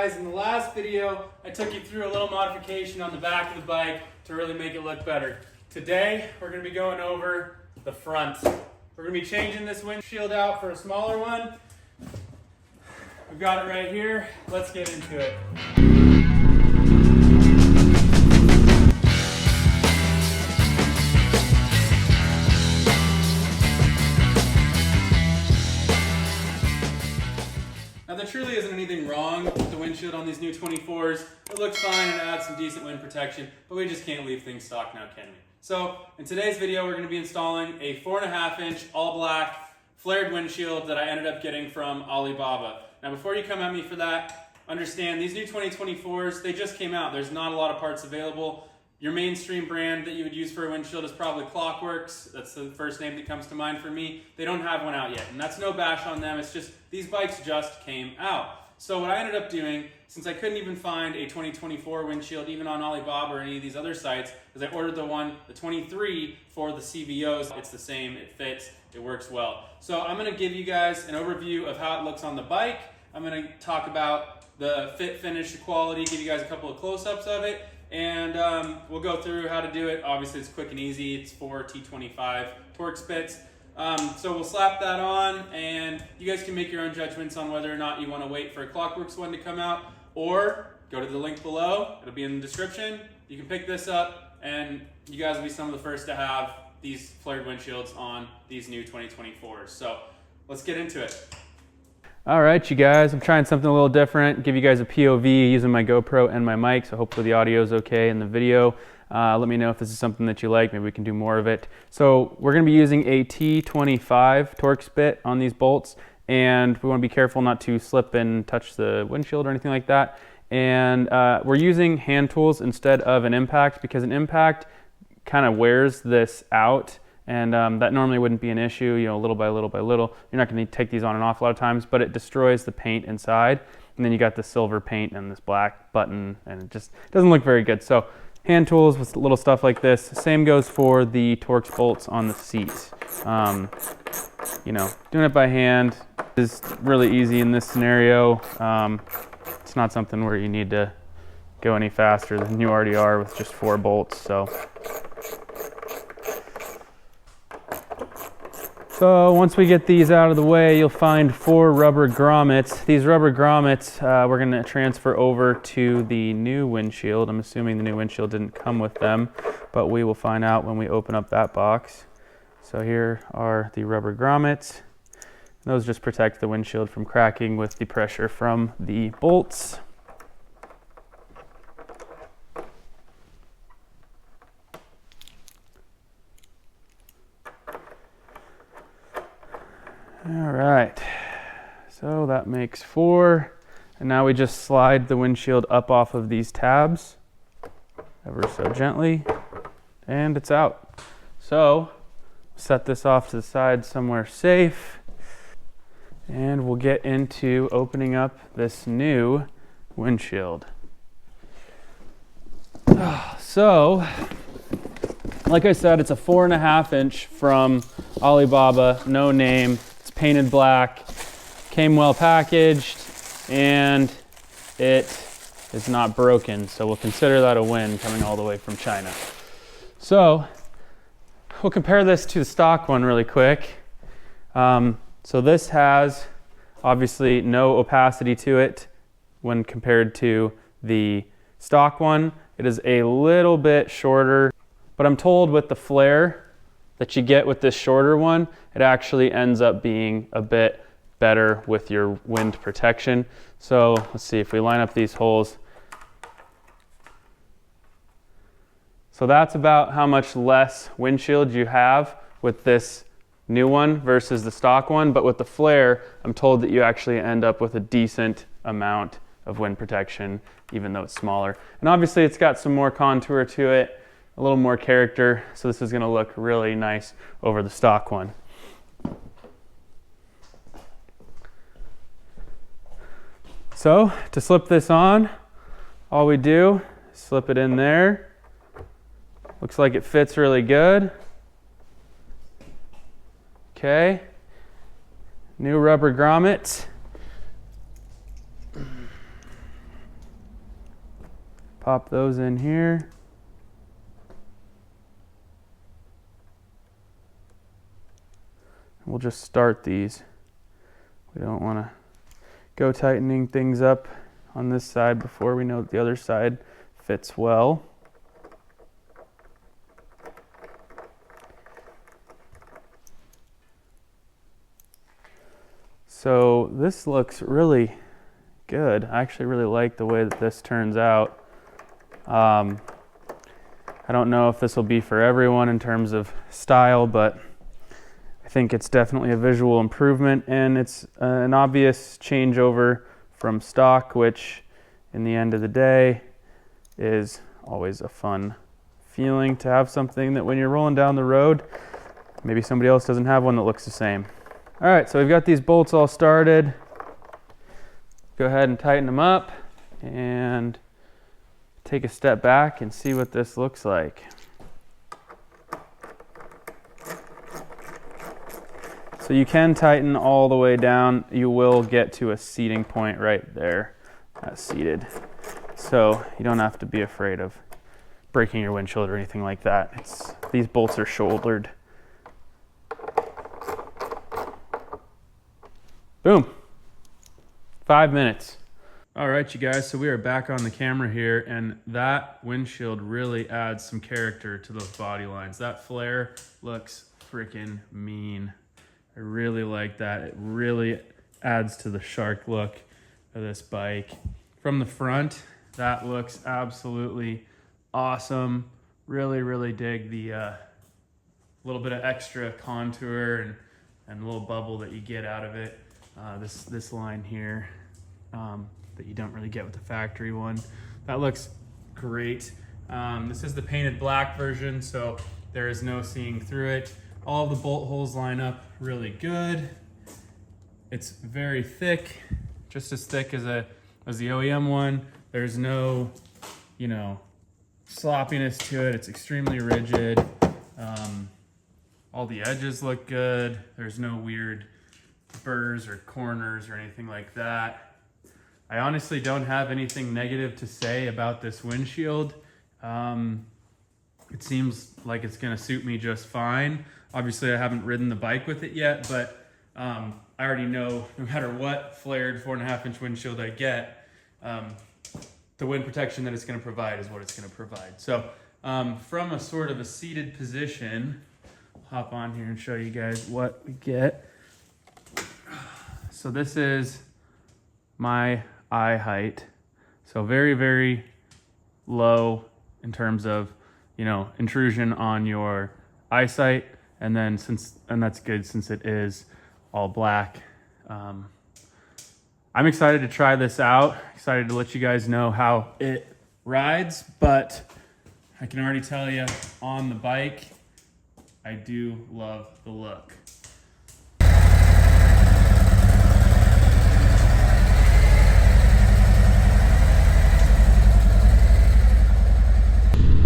guys, in the last video I took you through a little modification on the back of the bike to really make it look better. Today we're going to be going over the front. We're going to be changing this windshield out for a smaller one. We've got it right here. Let's get into it. Now there truly isn't anything wrong with the windshield on these new 24s. It looks fine and adds some decent wind protection, but we just can't leave things stock now, can we? So in today's video, we're going to be installing a 4.5-inch all black flared windshield that I ended up getting from Alibaba. Now before you come at me for that, understand these new 2024s, they just came out. There's not a lot of parts available. Your mainstream brand that you would use for a windshield is probably Clockworks. That's the first name that comes to mind for me. They don't have one out yet, and that's no bash on them. It's just these bikes just came out. So what I ended up doing, since I couldn't even find a 2024 windshield even on Alibaba or any of these other sites, is I ordered the 23 for the CVOs. It's the same, it fits, it works well. So I'm going to give you guys an overview of how it looks on the bike. I'm going to talk about the fit, finish, the quality, give you guys a couple of close-ups of it, and we'll go through how to do it. Obviously it's quick and easy. It's 4 T25 Torx bits. So we'll slap that on, and you guys can make your own judgments on whether or not you want to wait for a Clockworks one to come out, or go to the link below. It'll be in the description. You can pick this up, and you guys will be some of the first to have these flared windshields on these new 2024s. So let's get into it. All right, you guys, I'm trying something a little different, give you guys a POV using my GoPro and my mic, so hopefully the audio is okay in the video. Let me know if this is something that you like, maybe we can do more of it. So we're gonna be using a T25 Torx bit on these bolts, and we wanna be careful not to slip and touch the windshield or anything like that. And we're using hand tools instead of an impact, because an impact kind of wears this out. And that normally wouldn't be an issue, you know, little by little by little. You're not going to take these on and off a lot of times, but it destroys the paint inside. And then you got this silver paint and this black button, and it just doesn't look very good. So hand tools with little stuff like this. Same goes for the Torx bolts on the seat. You know, doing it by hand is really easy in this scenario. It's not something where you need to go any faster than you already are with just 4 bolts. So once we get these out of the way, you'll find 4 rubber grommets. These rubber grommets we're going to transfer over to the new windshield. I'm assuming the new windshield didn't come with them, but we will find out when we open up that box. So here are the rubber grommets. Those just protect the windshield from cracking with the pressure from the bolts. All right, so that makes 4, and now we just slide the windshield up off of these tabs ever so gently, and it's out. So set this off to the side somewhere safe, and we'll get into opening up this new windshield. So like I said, it's a 4.5-inch from Alibaba, no name. Painted black, came well packaged, and it is not broken, so we'll consider that a win coming all the way from China. So we'll compare this to the stock one really quick. So this has obviously no opacity to it when compared to the stock one. It is a little bit shorter, but I'm told with the flare that you get with this shorter one, it actually ends up being a bit better with your wind protection. So let's see if we line up these holes. So that's about how much less windshield you have with this new one versus the stock one. But with the flare, I'm told that you actually end up with a decent amount of wind protection, even though it's smaller. And obviously it's got some more contour to it, a little more character, so this is going to look really nice over the stock one. So to slip this on, all we do is slip it in there. Looks like it fits really good. Okay, new rubber grommets. pop those in here. We'll just start these. We don't want to go tightening things up on this side before we know that the other side fits well. So this looks really good. I actually really like the way that this turns out. I don't know if this will be for everyone in terms of style, but I think it's definitely a visual improvement, and it's an obvious changeover from stock, which in the end of the day is always a fun feeling to have something that when you're rolling down the road, maybe somebody else doesn't have one that looks the same. All right, so we've got these bolts all started. Go ahead and tighten them up and take a step back and see what this looks like. So you can tighten all the way down. You will get to a seating point right there. That's seated. So you don't have to be afraid of breaking your windshield or anything like that. These bolts are shouldered. Boom. 5 minutes. All right, you guys, so we are back on the camera here, and that windshield really adds some character to those body lines. That flare looks freaking mean. I really like that. It really adds to the shark look of this bike. From the front, that looks absolutely awesome. Really, really dig the little bit of extra contour and little bubble that you get out of it. This line here that you don't really get with the factory one. That looks great. This is the painted black version, so there is no seeing through it. All of the bolt holes line up really good. It's very thick, just as thick as the OEM one. There's no, sloppiness to it. It's extremely rigid. All the edges look good. There's no weird burrs or corners or anything like that. I honestly don't have anything negative to say about this windshield. It seems like it's gonna suit me just fine. Obviously I haven't ridden the bike with it yet, but I already know no matter what flared 4.5-inch windshield I get, the wind protection that it's gonna provide is what it's gonna provide. So from a sort of a seated position, I'll hop on here and show you guys what we get. So this is my eye height. So very, very low in terms of, intrusion on your eyesight. And then and that's good since it is all black. I'm excited to try this out. Excited to let you guys know how it rides, but I can already tell you on the bike, I do love the look.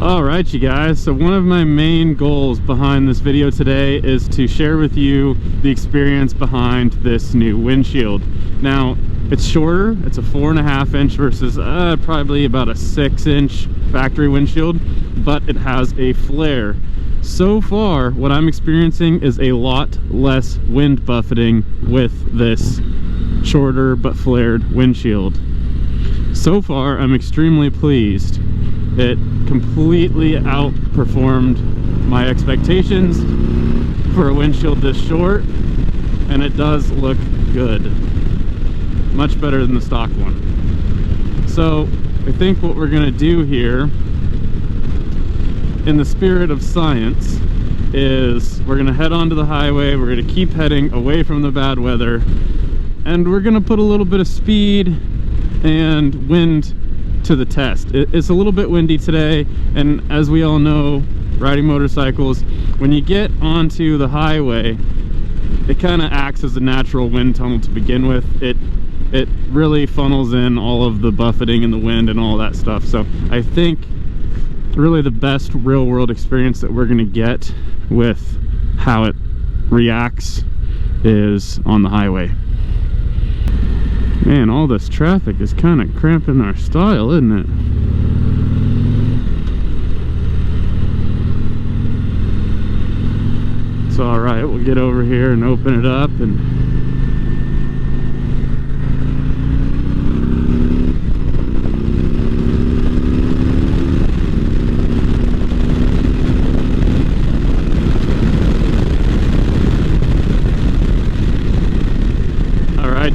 All right, you guys, so one of my main goals behind this video today is to share with you the experience behind this new windshield. Now, it's shorter. It's a 4.5-inch versus probably about a 6-inch factory windshield, but it has a flare. So far, what I'm experiencing is a lot less wind buffeting with this shorter but flared windshield. So far, I'm extremely pleased. It completely outperformed my expectations for a windshield this short, and it does look good. Much better than the stock one. So I think what we're gonna do here, in the spirit of science, is we're gonna head onto the highway, we're gonna keep heading away from the bad weather, and we're gonna put a little bit of speed and wind to the test. It's a little bit windy today, and as we all know, riding motorcycles, when you get onto the highway, it kind of acts as a natural wind tunnel to begin with. It really funnels in all of the buffeting and the wind and all that stuff. So I think really the best real world experience that we're going to get with how it reacts is on the highway. Man, all this traffic is kind of cramping our style, isn't it? looks all right. We'll get over here and open it up and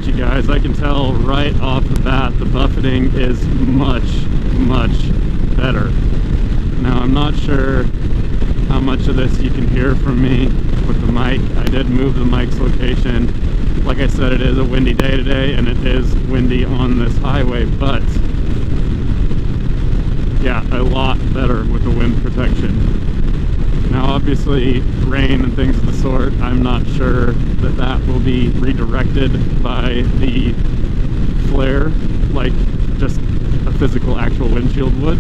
you guys, I can tell right off the bat the buffeting is much better. Now I'm not sure how much of this you can hear from me with the mic. I did move the mic's location. Like I said, it is a windy day today and it is windy on this highway, but yeah, a lot better with the wind protection. Now obviously rain and things of the sort, I'm not sure that will be redirected by the flare like just a physical actual windshield would,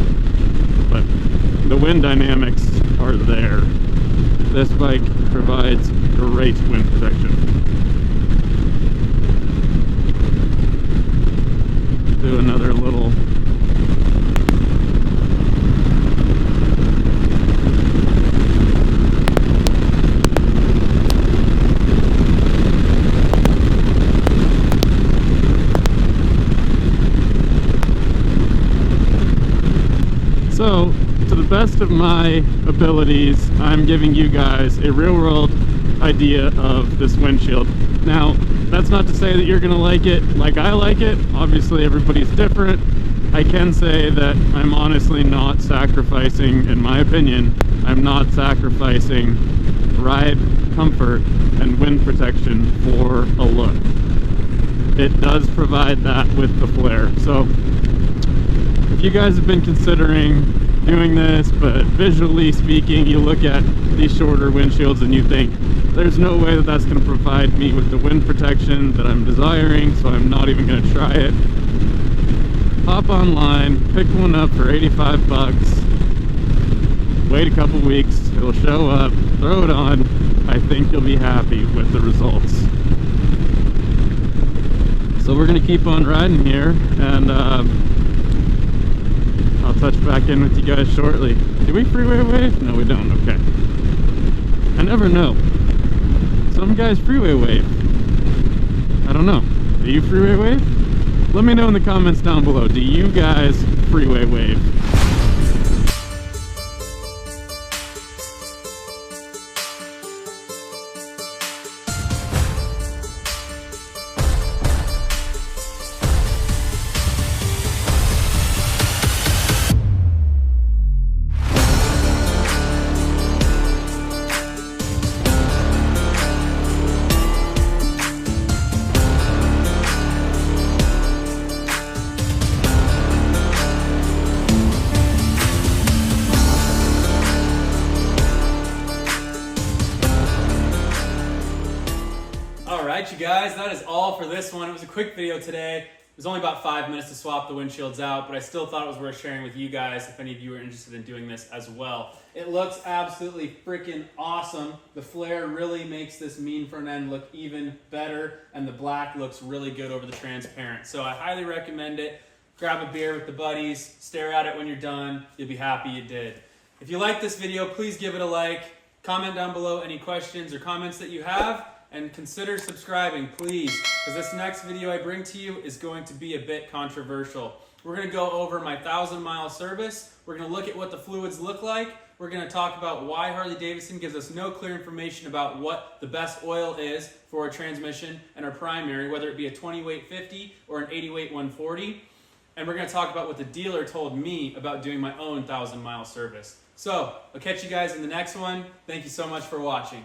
but the wind dynamics are there. This bike provides great wind protection. Do another little So, to the best of my abilities, I'm giving you guys a real-world idea of this windshield. Now, that's not to say that you're going to like it like I like it. Obviously, everybody's different. I can say that I'm honestly not sacrificing, in my opinion, I'm not sacrificing ride comfort and wind protection for a look. It does provide that with the flare. So, if you guys have been considering doing this, but visually speaking, you look at these shorter windshields and you think, there's no way that that's going to provide me with the wind protection that I'm desiring, so I'm not even going to try it. Hop online, pick one up for 85 bucks, wait a couple weeks, it'll show up, throw it on. I think you'll be happy with the results. So we're going to keep on riding here, and I'll touch back in with you guys shortly. Do we freeway wave? No, we don't. Okay. I never know. Some guys freeway wave. I don't know. Do you freeway wave? Let me know in the comments down below. Do you guys freeway wave? Alright you guys, that is all for this one. It was a quick video today. It was only about 5 minutes to swap the windshields out, but I still thought it was worth sharing with you guys if any of you are interested in doing this as well. It looks absolutely freaking awesome. The flare really makes this mean front end look even better, and the black looks really good over the transparent. So I highly recommend it. Grab a beer with the buddies, stare at it when you're done. You'll be happy you did. If you like this video, please give it a like. Comment down below any questions or comments that you have. And consider subscribing, please, because this next video I bring to you is going to be a bit controversial. We're going to go over my 1,000-mile service. We're going to look at what the fluids look like. We're going to talk about why Harley-Davidson gives us no clear information about what the best oil is for our transmission and our primary, whether it be a 20-weight 50 or an 80-weight 140. And we're going to talk about what the dealer told me about doing my own 1,000-mile service. So, I'll catch you guys in the next one. Thank you so much for watching.